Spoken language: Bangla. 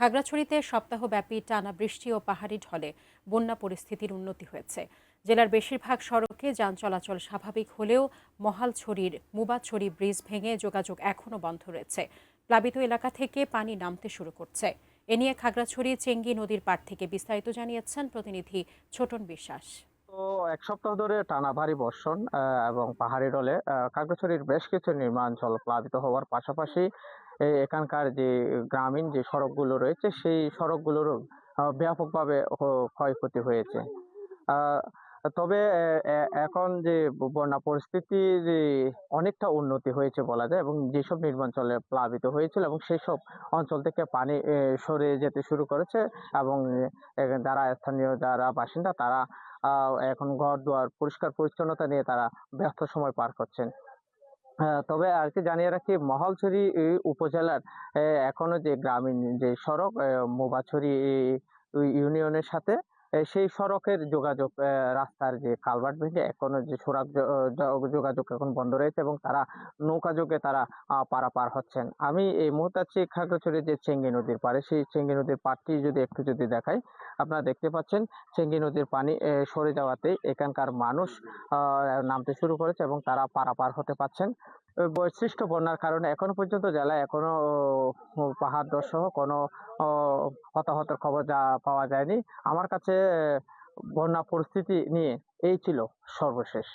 খাগড়াছড়িতে সপ্তাহব্যাপী টানা বৃষ্টি ও পাহাড়ি ঢলে বন্যা পরিস্থিতির উন্নতি হয়েছে। জেলার বেশিরভাগ সড়কে যান চলাচল স্বাভাবিক হলেও মহালছড়ির মুবাছড়ি ব্রিজ ভেঙে যোগাযোগ এখনও বন্ধ রয়েছে। প্লাবিত এলাকা থেকে পানি নামতে শুরু করছে। এ নিয়ে খাগড়াছড়ি চেঙ্গি নদীর পাড় থেকে বিস্তারিত জানিয়েছেন প্রতিনিধি ছোটন বিশ্বাস। তো ১ সপ্তাহ ধরে টানা ভারী বর্ষণ এবং পাহাড়ি ঢলে খাগড়াছড়ির বেশ কিছু নির্মাণাঞ্চল প্লাবিত হওয়ার পাশাপাশি এখানকার যে গ্রামীণ যে সড়কগুলো রয়েছে সেই সড়কগুলোরও ব্যাপকভাবে ক্ষয়ক্ষতি হয়েছে। আ তবে এখন যে বন্যা পরিস্থিতি যে অনেকটা উন্নতি হয়েছে বলা যায় এবং যেসব নির্মাণাঞ্চলে প্লাবিত হয়েছিল এবং সেসব অঞ্চল থেকে পানি সরে যেতে শুরু করেছে এবং যারা স্থানীয় যারা বাসিন্দা তারা আ এখন ঘর-দুয়ার পরিষ্কার পরিচ্ছন্নতা নিয়ে তারা ব্যস্ত সময় পার করছেন। তবে আরেকটি জানিয়ে রাখি মহালছড়ি উপজেলার এখনো যে গ্রামীণ যে সড়ক মোবাছড়ি ইউনিয়নের সাথে সেই সড়কের যোগাযোগ রাস্তার যে কালভার্ট ভেঙে এখনো যে সড়ক যোগাযোগ এখন বন্ধ রয়েছে এবং তারা নৌকাযোগে তারা পারাপার হচ্ছেন। আমি এই মুহূর্তে আছি খাগড়াছড়ির যে চেঙ্গী নদীর পাড়ে, সেই চেঙ্গী নদীর পাড়টি যদি দেখাই, আপনারা দেখতে পাচ্ছেন চেঙ্গী নদীর পানি সরে যাওয়াতেই এখানকার মানুষ আ নামতে শুরু করেছে এবং তারা পারাপার হতে পারছেন। সৃষ্ট বন্যার কারণে এখনো পর্যন্ত জেলায় এখনো পাহাড় ধস সহ কোনো অ হতাহতের খবর পাওয়া যায়নি। আমার কাছে বন্যা পরিস্থিতি নিয়ে এই ছিল সর্বশেষ।